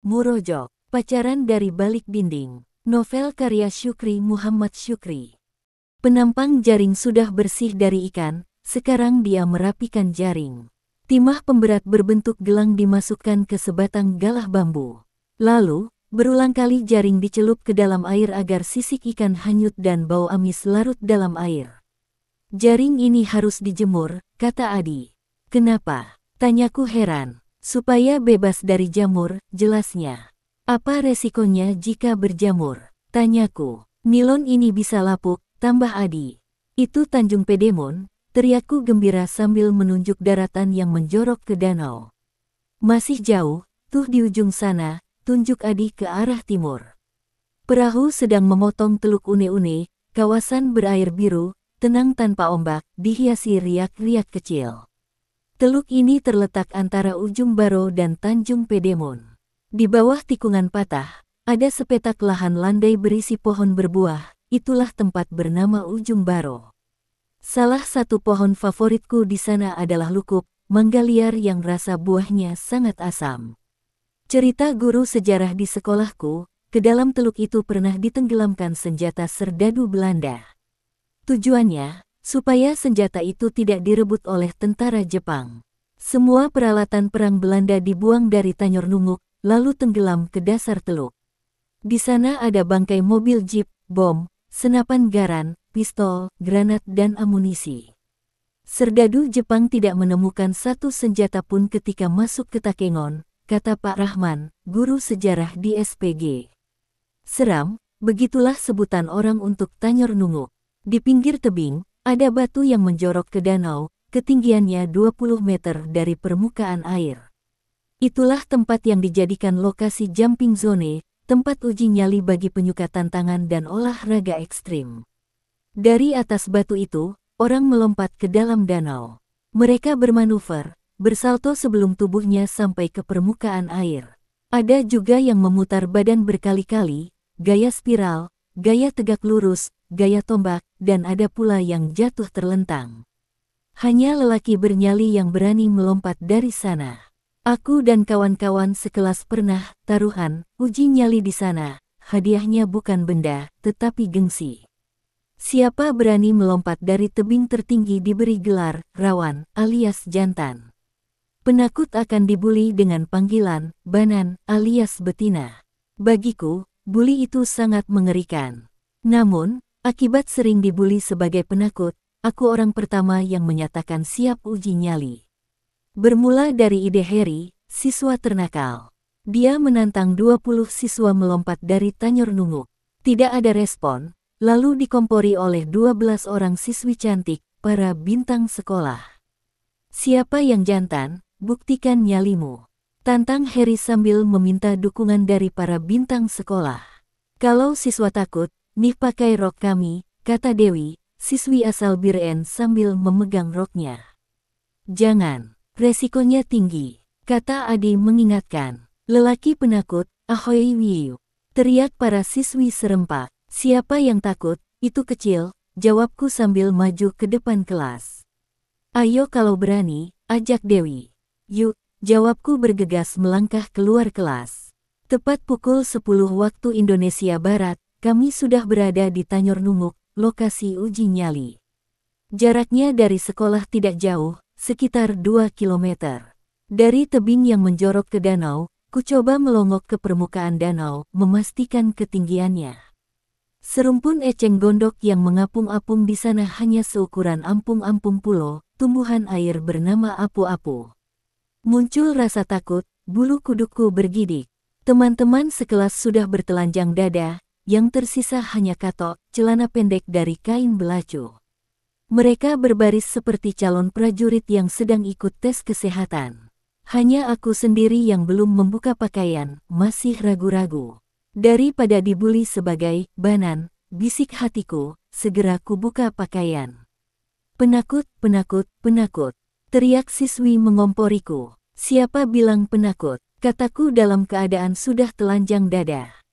Murojok, Pacaran dari Balik Dinding. Novel karya Syukri Muhammad Syukri. Penampang jaring sudah bersih dari ikan, sekarang dia merapikan jaring. Timah pemberat berbentuk gelang dimasukkan ke sebatang galah bambu. Lalu, berulang kali jaring dicelup ke dalam air agar sisik ikan hanyut dan bau amis larut dalam air. Jaring ini harus dijemur, kata Adi. Kenapa? Tanyaku heran. Supaya bebas dari jamur, jelasnya. Apa resikonya jika berjamur? Tanyaku. Nilon ini bisa lapuk, tambah Adi. Itu Tanjung Pedemon, teriakku gembira sambil menunjuk daratan yang menjorok ke danau. Masih jauh, tuh di ujung sana, tunjuk Adi ke arah timur. Perahu sedang memotong teluk une-une, kawasan berair biru, tenang tanpa ombak, dihiasi riak-riak kecil. Teluk ini terletak antara Ujung Baro dan Tanjung Pedemon. Di bawah tikungan patah, ada sepetak lahan landai berisi pohon berbuah, itulah tempat bernama Ujung Baro. Salah satu pohon favoritku di sana adalah lukuk, mangga liar yang rasa buahnya sangat asam. Cerita guru sejarah di sekolahku, ke dalam teluk itu pernah ditenggelamkan senjata serdadu Belanda. Tujuannya, supaya senjata itu tidak direbut oleh tentara Jepang. Semua peralatan perang Belanda dibuang dari Tanjor Nunguk, lalu tenggelam ke dasar teluk. Di sana ada bangkai mobil jeep, bom, senapan garan, pistol, granat dan amunisi. Serdadu Jepang tidak menemukan satu senjata pun ketika masuk ke Takengon, kata Pak Rahman, guru sejarah di SPG. Seram, begitulah sebutan orang untuk Tanjor Nunguk. Di pinggir tebing, ada batu yang menjorok ke danau, ketinggiannya 20 meter dari permukaan air. Itulah tempat yang dijadikan lokasi jumping zone, tempat uji nyali bagi penyuka tantangan dan olahraga ekstrim. Dari atas batu itu, orang melompat ke dalam danau. Mereka bermanuver, bersalto sebelum tubuhnya sampai ke permukaan air. Ada juga yang memutar badan berkali-kali, gaya spiral, gaya tegak lurus, gaya tombak, dan ada pula yang jatuh terlentang. Hanya lelaki bernyali yang berani melompat dari sana. Aku dan kawan-kawan sekelas pernah taruhan, uji nyali di sana. Hadiahnya bukan benda, tetapi gengsi. Siapa berani melompat dari tebing tertinggi diberi gelar rawan alias jantan. Penakut akan dibuli dengan panggilan banan alias betina. Bagiku, buli itu sangat mengerikan. Namun, akibat sering dibuli sebagai penakut, aku orang pertama yang menyatakan siap uji nyali. Bermula dari ide Harry, siswa ternakal. Dia menantang 20 siswa melompat dari Tanjor Nunguk. Tidak ada respon, lalu dikompori oleh 12 orang siswi cantik, para bintang sekolah. Siapa yang jantan, buktikan nyalimu. Tantang Harry sambil meminta dukungan dari para bintang sekolah. Kalau siswa takut, nih pakai rok kami, kata Dewi, siswi asal Biren sambil memegang roknya. Jangan, resikonya tinggi, kata Adi mengingatkan. Lelaki penakut, ahoy wiu, teriak para siswi serempak. Siapa yang takut, itu kecil, jawabku sambil maju ke depan kelas. Ayo kalau berani, ajak Dewi. Yuk, jawabku bergegas melangkah keluar kelas. Tepat pukul 10 waktu Indonesia Barat, kami sudah berada di Tanjor Nunguk, lokasi uji nyali. Jaraknya dari sekolah tidak jauh, sekitar 2 kilometer. Dari tebing yang menjorok ke danau, ku coba melongok ke permukaan danau, memastikan ketinggiannya. Serumpun eceng gondok yang mengapung-apung di sana hanya seukuran ampung-ampung pulau, tumbuhan air bernama apu-apu. Muncul rasa takut, bulu kudukku bergidik. Teman-teman sekelas sudah bertelanjang dada, yang tersisa hanya katok, celana pendek dari kain belacu. Mereka berbaris seperti calon prajurit yang sedang ikut tes kesehatan. Hanya aku sendiri yang belum membuka pakaian, masih ragu-ragu. Daripada dibuli sebagai banan, bisik hatiku, segera kubuka pakaian. Penakut, penakut, penakut, teriak siswi mengomporiku. Siapa bilang penakut? Kataku dalam keadaan sudah telanjang dada.